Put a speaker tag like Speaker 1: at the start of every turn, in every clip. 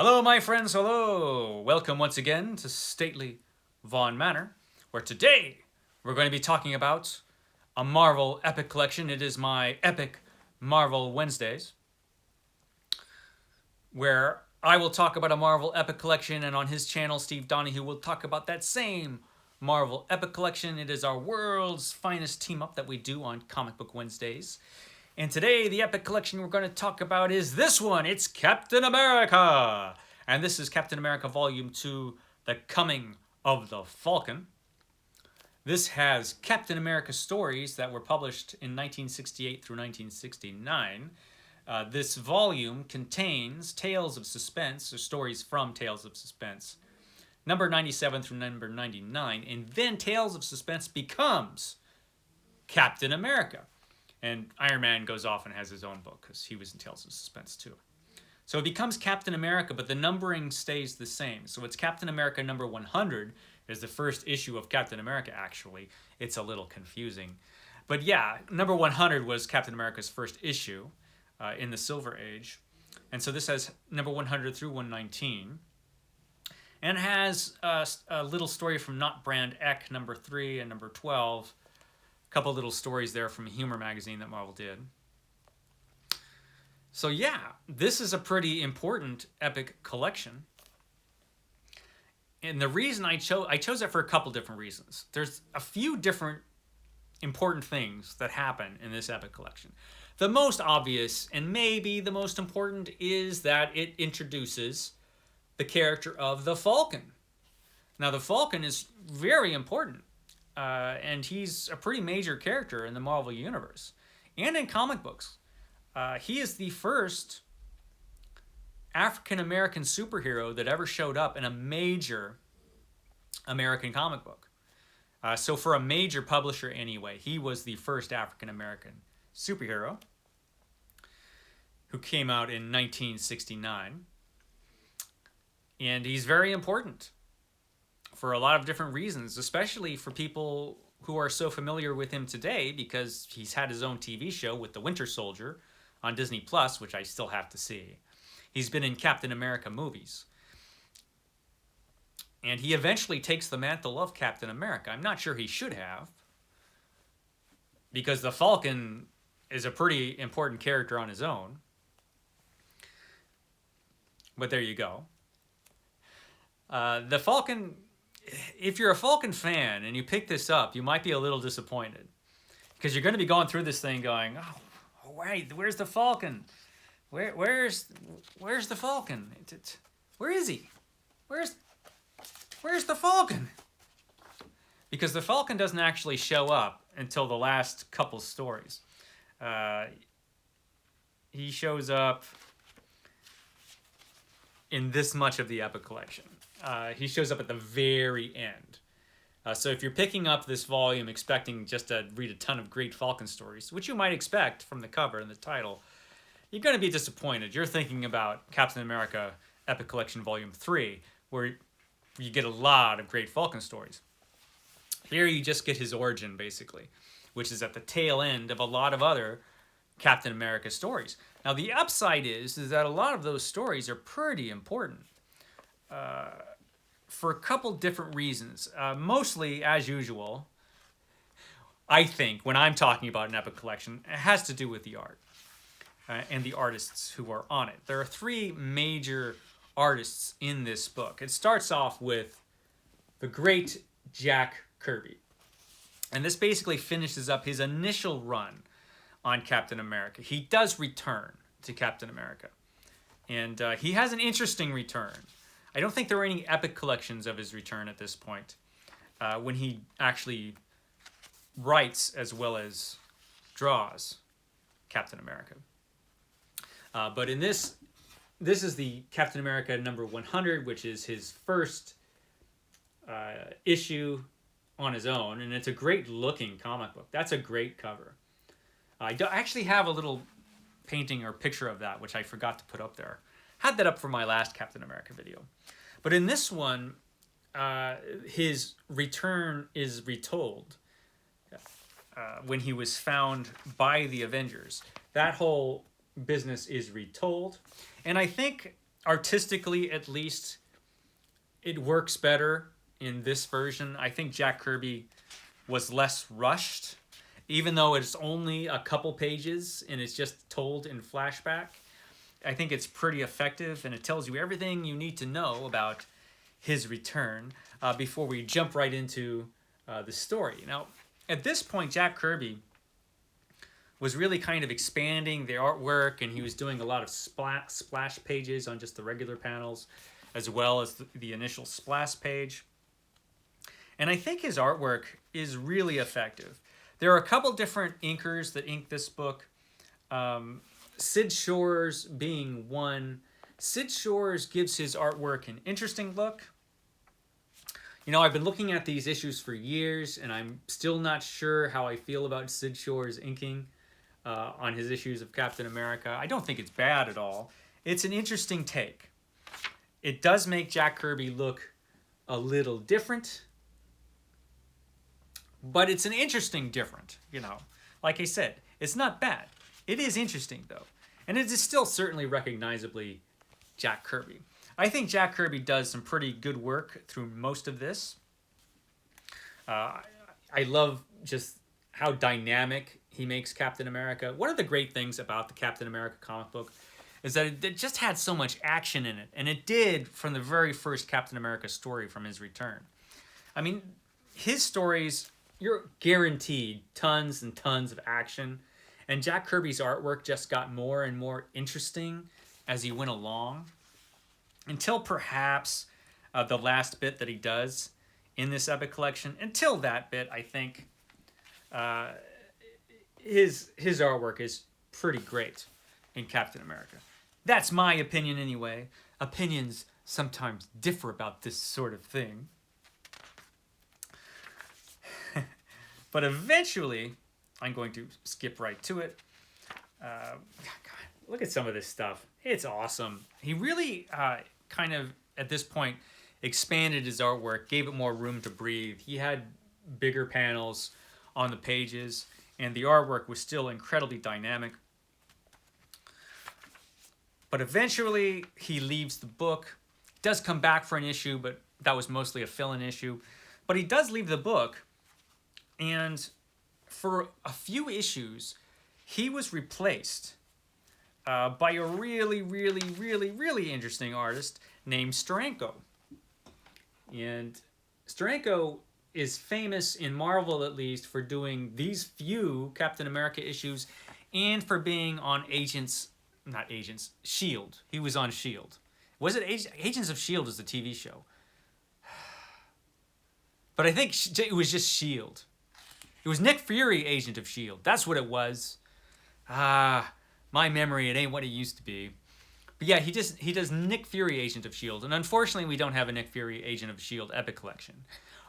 Speaker 1: Hello, my friends, hello! Welcome once again to stately Vaughn Manor, where today we're going to be talking about a Marvel Epic Collection. It is my Epic Marvel Wednesdays, where I will talk about a Marvel Epic Collection, and on his channel, Steve Donoghue will talk about that same Marvel Epic Collection. It is our world's finest team-up that we do on Comic Book Wednesdays. And today, the Epic Collection we're going to talk about is this one. It's Captain America! And this is Captain America Volume 2, The Coming of the Falcon. This has Captain America stories that were published in 1968 through 1969. This volume contains Tales of Suspense, or stories from Tales of Suspense, number 97 through number 99. And then Tales of Suspense becomes Captain America. And Iron Man goes off and has his own book because he was in Tales of Suspense too. So it becomes Captain America, but the numbering stays the same. So it's Captain America number 100 is the first issue of Captain America, actually. It's a little confusing. But yeah, number 100 was Captain America's first issue in the Silver Age. And so this has number 100 through 119. And has a little story from Not Brand Eck, number 3 and number 12. Couple little stories there from a humor magazine that Marvel did. So yeah, this is a pretty important epic collection. And the reason I chose it for a couple different reasons. There's a few different important things that happen in this epic collection. The most obvious, and maybe the most important, is that it introduces the character of the Falcon. Now the Falcon is very important. And he's a pretty major character in the Marvel Universe and in comic books. He is the first African-American superhero that ever showed up in a major American comic book. So for a major publisher anyway, he was the first African-American superhero who came out in 1969. And he's very important for a lot of different reasons, especially for people who are so familiar with him today because he's had his own TV show with the Winter Soldier on Disney Plus, which I still have to see. He's been in Captain America movies. And he eventually takes the mantle of Captain America. I'm not sure he should have, because the Falcon is a pretty important character on his own. But there you go. The Falcon, if you're a Falcon fan and you pick this up, you might be a little disappointed because you're going to be going through this thing going, oh wait, where's the Falcon? Where's the Falcon? Where is he? Where's the Falcon? Because the Falcon doesn't actually show up until the last couple stories. He shows up in this much of the epic collection. He shows up at the very end. So if you're picking up this volume expecting just to read a ton of great Falcon stories, which you might expect from the cover and the title, you're going to be disappointed. You're thinking about Captain America Epic Collection Volume 3, where you get a lot of great Falcon stories. Here you just get his origin, basically, which is at the tail end of a lot of other Captain America stories. Now, the upside is that a lot of those stories are pretty important. For a couple different reasons. Mostly, as usual, I think, when I'm talking about an epic collection, it has to do with the art and the artists who are on it. There are three major artists in this book. It starts off with the great Jack Kirby. And this basically finishes up his initial run on Captain America. He does return to Captain America. And he has an interesting return. I don't think there are any epic collections of his return at this point, when he actually writes as well as draws Captain America. But in this is the Captain America number 100, which is his first issue on his own, and it's a great looking comic book. That's a great cover. I actually have a little painting or picture of that, which I forgot to put up there. Had that up for my last Captain America video. But in this one, his return is retold when he was found by the Avengers. That whole business is retold. And I think artistically, at least, it works better in this version. I think Jack Kirby was less rushed, even though it's only a couple pages and it's just told in flashback. I think it's pretty effective, and it tells you everything you need to know about his return before we jump right into the story. Now, at this point, Jack Kirby was really kind of expanding the artwork, and he was doing a lot of splash pages on just the regular panels, as well as the initial splash page. And I think his artwork is really effective. There are a couple different inkers that ink this book. Sid Shores being one. Sid Shores gives his artwork an interesting look. You know, I've been looking at these issues for years, and I'm still not sure how I feel about Sid Shores inking on his issues of Captain America. I don't think it's bad at all. It's an interesting take. It does make Jack Kirby look a little different, but it's an interesting different, you know. Like I said, it's not bad. It is interesting, though. And it is still certainly recognizably Jack Kirby. I think Jack Kirby does some pretty good work through most of this. I love just how dynamic he makes Captain America. One of the great things about the Captain America comic book is that it just had so much action in it. And it did from the very first Captain America story from his return. I mean, his stories, you're guaranteed tons and tons of action. And Jack Kirby's artwork just got more and more interesting as he went along. Until perhaps the last bit that he does in this epic collection. Until that bit, I think his artwork is pretty great in Captain America. That's my opinion anyway. Opinions sometimes differ about this sort of thing. But eventually, I'm going to skip right to it. God, look at some of this stuff. It's awesome. He really kind of, at this point, expanded his artwork, gave it more room to breathe. He had bigger panels on the pages, and the artwork was still incredibly dynamic. But eventually, he leaves the book. He does come back for an issue, but that was mostly a fill-in issue. But he does leave the book, and for a few issues, he was replaced by a really, really, really, really interesting artist named Steranko. And Steranko is famous in Marvel, at least, for doing these few Captain America issues and for being on S.H.I.E.L.D. He was on S.H.I.E.L.D. Was it Agents of S.H.I.E.L.D. is the TV show? But I think it was just S.H.I.E.L.D. It was Nick Fury, Agent of S.H.I.E.L.D. That's what it was. My memory, it ain't what it used to be. But yeah, he does Nick Fury, Agent of S.H.I.E.L.D. And unfortunately, we don't have a Nick Fury, Agent of S.H.I.E.L.D. epic collection.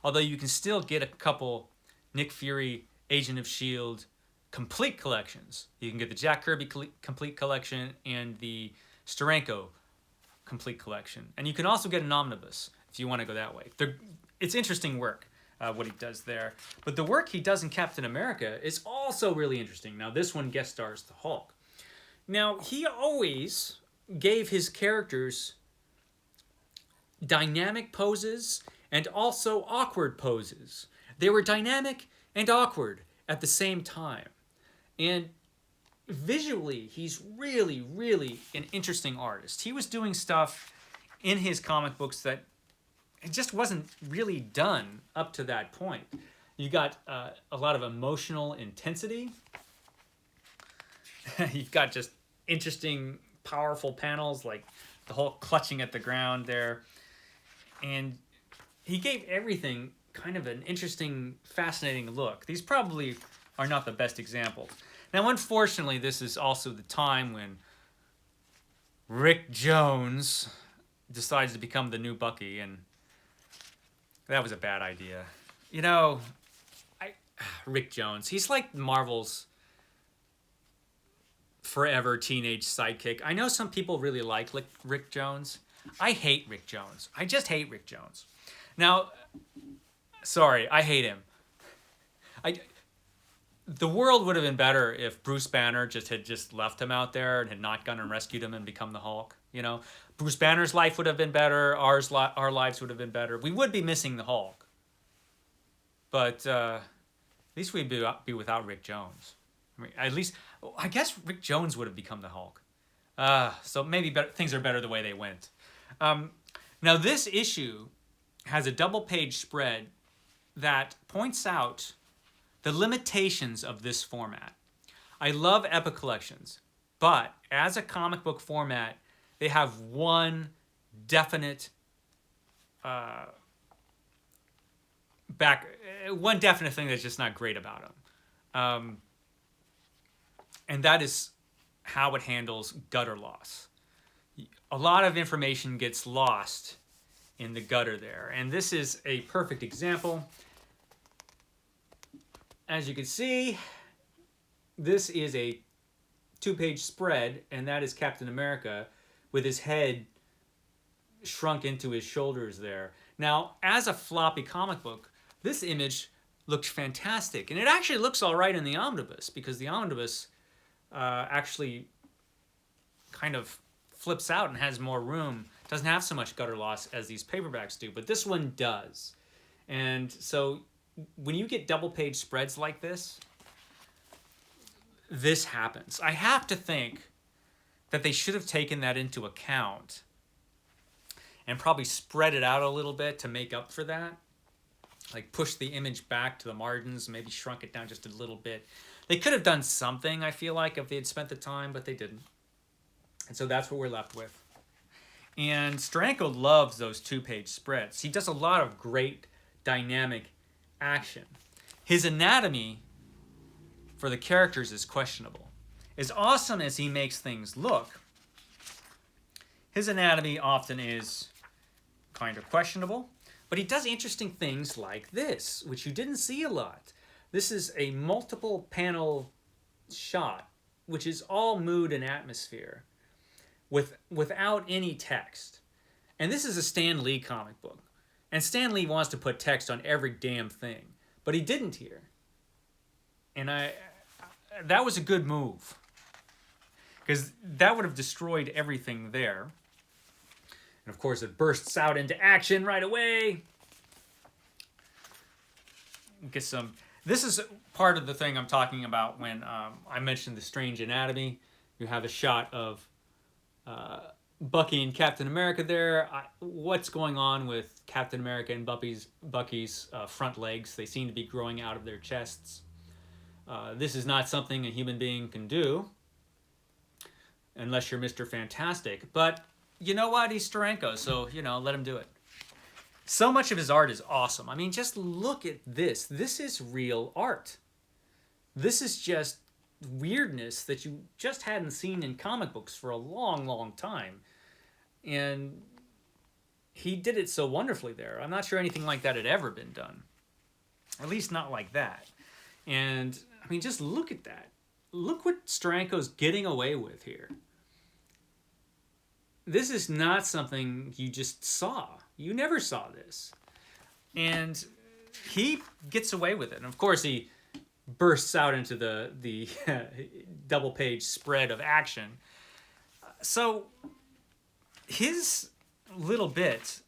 Speaker 1: Although you can still get a couple Nick Fury, Agent of S.H.I.E.L.D. complete collections. You can get the Jack Kirby complete collection and the Steranko complete collection. And you can also get an omnibus if you want to go that way. It's interesting work. What he does there. But the work he does in Captain America is also really interesting. Now, this one guest stars the Hulk. Now, he always gave his characters dynamic poses and also awkward poses. They were dynamic and awkward at the same time. And visually, he's really, really an interesting artist. He was doing stuff in his comic books that it just wasn't really done up to that point. You got a lot of emotional intensity. You've got just interesting, powerful panels like the Hulk clutching at the ground there. And he gave everything kind of an interesting, fascinating look. These probably are not the best examples. Now, unfortunately, this is also the time when Rick Jones decides to become the new Bucky, and that was a bad idea. You know, Rick Jones, he's like Marvel's forever teenage sidekick. I know some people really like Rick Jones. I hate Rick Jones. I just hate Rick Jones. Now, sorry, I hate him. The world would have been better if Bruce Banner had left him out there and had not gone and rescued him and become the Hulk. You know, Bruce Banner's life would have been better. Our lives would have been better. We would be missing the Hulk, but at least we'd be without Rick Jones. I mean, at least I guess Rick Jones would have become the Hulk. So maybe things are better the way they went. Now this issue has a double-page spread that points out the limitations of this format. I love Epic Collections, but as a comic book format, they have one definite thing that's just not great about them. And that is how it handles gutter loss. A lot of information gets lost in the gutter there. And this is a perfect example. As you can see, this is a 2-page spread, and that is Captain America with his head shrunk into his shoulders there. Now, as a floppy comic book, this image looks fantastic. And it actually looks all right in the omnibus, because the omnibus actually kind of flips out and has more room. Doesn't have so much gutter loss as these paperbacks do, but this one does. And so when you get double-page spreads like this happens. I have to think that they should have taken that into account and probably spread it out a little bit to make up for that. Like push the image back to the margins, maybe shrunk it down just a little bit. They could have done something, I feel like, if they had spent the time, but they didn't. And so that's what we're left with. And Steranko loves those 2-page spreads. He does a lot of great dynamic action. His anatomy for the characters is questionable. As awesome as he makes things look, his anatomy often is kind of questionable. But he does interesting things like this, which you didn't see a lot. This is a multiple panel shot, which is all mood and atmosphere, without any text. And this is a Stan Lee comic book. And Stan Lee wants to put text on every damn thing. But he didn't here. And that was a good move. Because that would have destroyed everything there. And of course it bursts out into action right away. Get some. This is part of the thing I'm talking about when I mentioned the strange anatomy. You have a shot of Bucky and Captain America there. What's going on with Captain America and Bucky's front legs? They seem to be growing out of their chests. This is not something a human being can do unless you're Mr. Fantastic. But you know what? He's Steranko, so, let him do it. So much of his art is awesome. I mean, just look at this. This is real art. This is just weirdness that you just hadn't seen in comic books for a long, long time. And he did it so wonderfully there. I'm not sure anything like that had ever been done. At least not like that. And, I mean, just look at that. Look what Steranko's getting away with here. This is not something you just saw. You never saw this. And he gets away with it. And of course, he bursts out into the double-page spread of action. So his little bit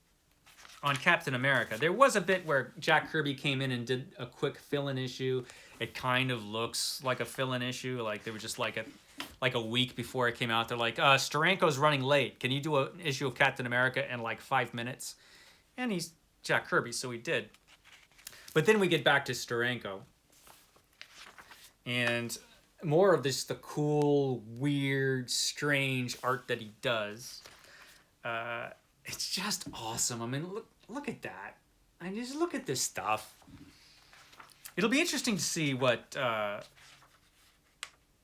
Speaker 1: on Captain America, there was a bit where Jack Kirby came in and did a quick fill-in issue. It kind of looks like a fill-in issue. Like they were just like a week before it came out. They're like, Steranko's running late. Can you do an issue of Captain America in like 5 minutes? And he's Jack Kirby, so he did. But then we get back to Steranko. And more of this, the cool, weird, strange art that he does. It's just awesome. I mean, look at that. I mean, just look at this stuff. It'll be interesting to see what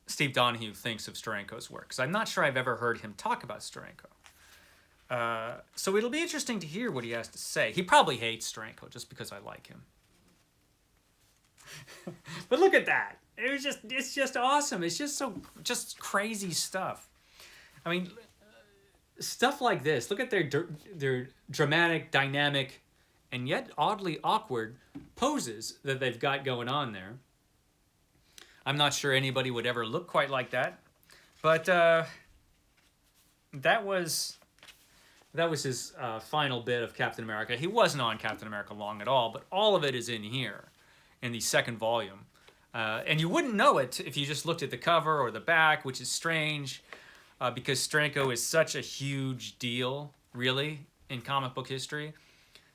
Speaker 1: Steve Donoghue thinks of Steranko's work, because I'm not sure I've ever heard him talk about Steranko. So it'll be interesting to hear what he has to say. He probably hates Steranko just because I like him. But look at that. It's just awesome. It's just crazy stuff. I mean, stuff like this. Look at their dramatic, dynamic, and yet oddly awkward poses that they've got going on there. I'm not sure anybody would ever look quite like that. But that was his final bit of Captain America. He wasn't on Captain America long at all, but all of it is in here, in the second volume. And you wouldn't know it if you just looked at the cover or the back, which is strange, because Steranko is such a huge deal, really, in comic book history,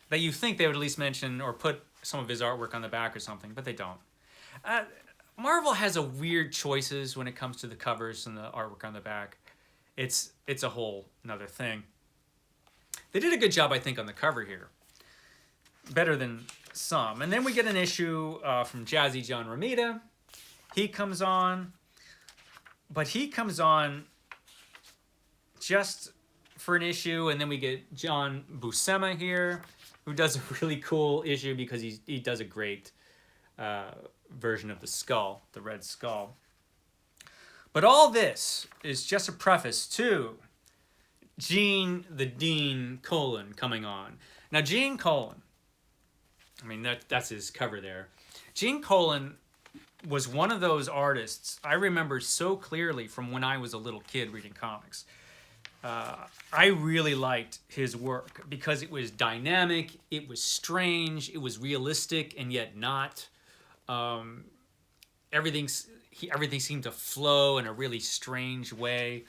Speaker 1: that you think they would at least mention or put some of his artwork on the back or something, but they don't. Marvel has a weird choices when it comes to the covers and the artwork on the back. It's a whole another thing. They did a good job, I think, on the cover here. Better than some. And then we get an issue from Jazzy John Romita. He comes on, but he comes on just for an issue, and then we get John Buscema here, who does a really cool issue because he does a great version of the skull, the Red Skull. But all this is just a preface to Gene the Dean Colan coming on. Now, Gene Colan, I mean, that's his cover there. Gene Colan was one of those artists I remember so clearly from when I was a little kid reading comics. I really liked his work because it was dynamic, it was strange, it was realistic and yet not. Everything seemed to flow in a really strange way.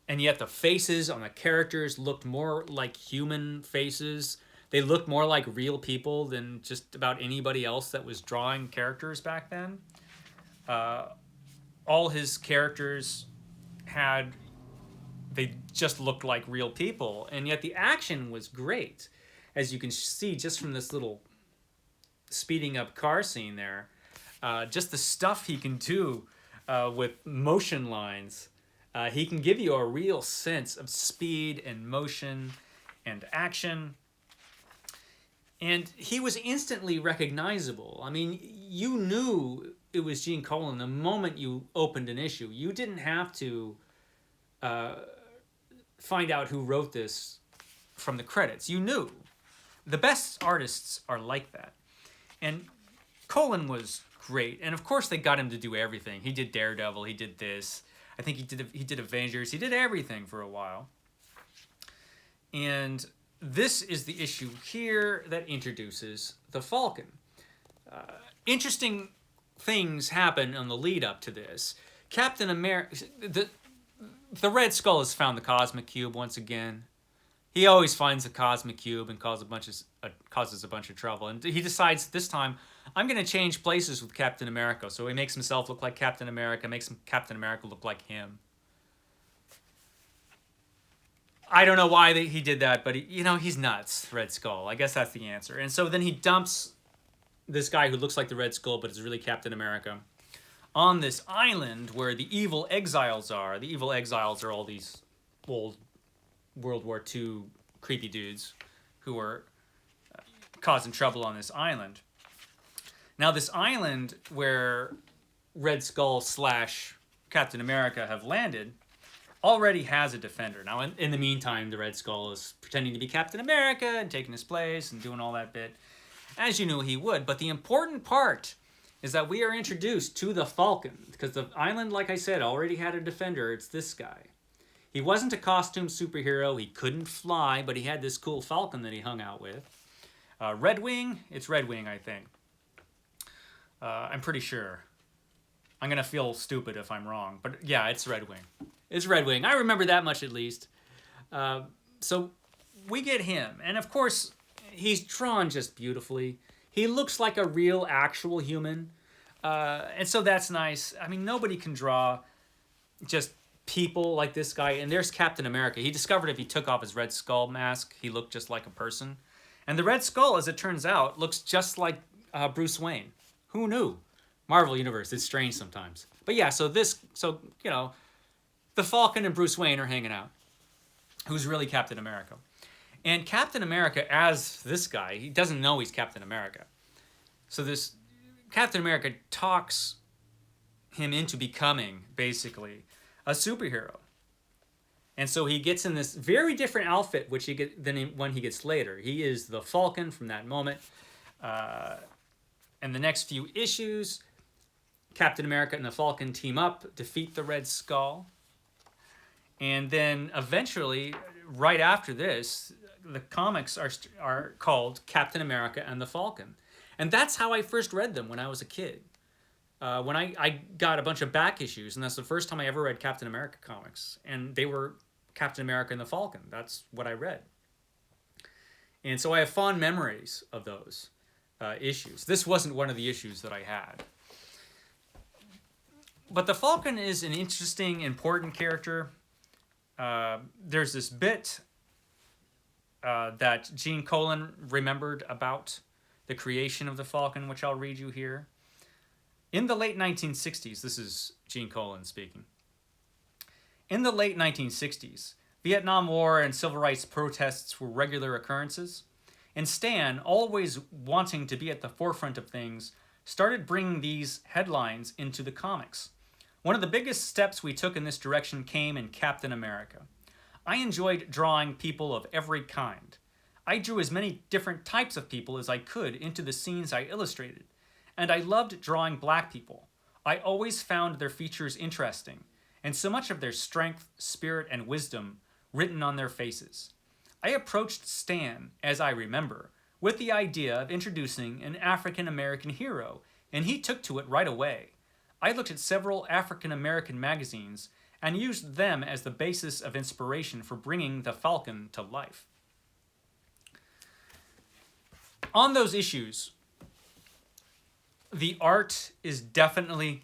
Speaker 1: And yet the faces on the characters looked more like human faces. They looked more like real people than just about anybody else that was drawing characters back then. All his characters they just looked like real people. And yet the action was great. As you can see just from this little speeding up car scene there. Just the stuff he can do with motion lines. He can give you a real sense of speed and motion and action. And he was instantly recognizable. I mean, you knew it was Gene Colan the moment you opened an issue. You didn't have to find out who wrote this from the credits. You knew. The best artists are like that. And Colan was great. And of course they got him to do everything. He did Daredevil, he did this. I think he did Avengers. He did everything for a while. And this is the issue here that introduces the Falcon. Interesting things happen on the lead up to this. Captain America, the Red Skull has found the Cosmic Cube once again. He always finds the Cosmic Cube and causes a bunch of trouble. And he decides this time, I'm going to change places with Captain America. So he makes himself look like Captain America, makes Captain America look like him. I don't know why he did that, but he's nuts, Red Skull. I guess that's the answer. And so then he dumps this guy who looks like the Red Skull, but is really Captain America, on this island where the evil exiles are. The evil exiles are all these old World War II creepy dudes who are causing trouble on this island. Now, this island where Red Skull / Captain America have landed already has a defender. Now, in the meantime, the Red Skull is pretending to be Captain America and taking his place and doing all that bit, as you knew he would. But the important part is that we are introduced to the Falcon, because the island, like I said, already had a defender. It's this guy. He wasn't a costume superhero. He couldn't fly, but he had this cool Falcon that he hung out with. Red Wing? It's Red Wing, I think. I'm pretty sure. I'm going to feel stupid if I'm wrong. But yeah, it's Red Wing. It's Red Wing. I remember that much at least. So we get him. And of course, he's drawn just beautifully. He looks like a real, actual human. And so that's nice. I mean, nobody can draw just people like this guy. And there's Captain America. He discovered if he took off his Red Skull mask, he looked just like a person. And the Red Skull, as it turns out, looks just like Bruce Wayne. Who knew? Marvel Universe, it's strange sometimes. But yeah, so the Falcon and Bruce Wayne are hanging out. Who's really Captain America. And Captain America, as this guy, he doesn't know he's Captain America. So this Captain America talks him into becoming, basically, a superhero. And so he gets in this very different outfit than when he gets later. He is the Falcon from that moment. And the next few issues, Captain America and the Falcon team up, defeat the Red Skull. And then eventually, right after this, the comics are called Captain America and the Falcon. And that's how I first read them when I was a kid. When I got a bunch of back issues, and that's the first time I ever read Captain America comics. And they were Captain America and the Falcon. That's what I read. And so I have fond memories of those issues. This wasn't one of the issues that I had. But the Falcon is an interesting, important character. There's this bit that Gene Colan remembered about the creation of the Falcon, which I'll read you here. In the late 1960s, this is Gene Colan speaking. In the late 1960s, Vietnam War and civil rights protests were regular occurrences, and Stan, always wanting to be at the forefront of things, started bringing these headlines into the comics. One of the biggest steps we took in this direction came in Captain America. I enjoyed drawing people of every kind. I drew as many different types of people as I could into the scenes I illustrated, and I loved drawing black people. I always found their features interesting, and so much of their strength, spirit, and wisdom written on their faces. I approached Stan, as I remember, with the idea of introducing an African-American hero, and he took to it right away. I looked at several African-American magazines and used them as the basis of inspiration for bringing the Falcon to life. On those issues, the art is definitely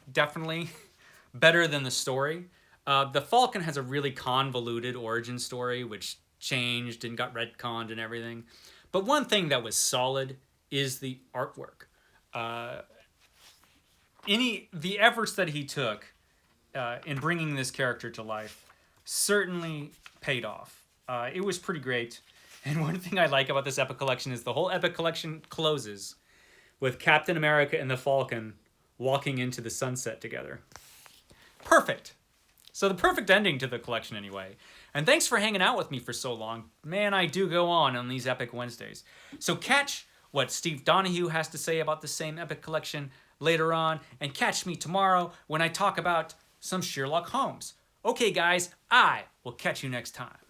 Speaker 1: better than the story. The Falcon has a really convoluted origin story, which changed and got retconned and everything. But one thing that was solid is the artwork. The efforts that he took in bringing this character to life certainly paid off. It was pretty great. And one thing I like about this Epic Collection is the whole Epic Collection closes with Captain America and the Falcon walking into the sunset together. Perfect. So the perfect ending to the collection anyway. And thanks for hanging out with me for so long. Man, I do go on these Epic Wednesdays. So catch what Steve Donoghue has to say about the same Epic Collection later on, and catch me tomorrow when I talk about some Sherlock Holmes. Okay, guys, I will catch you next time.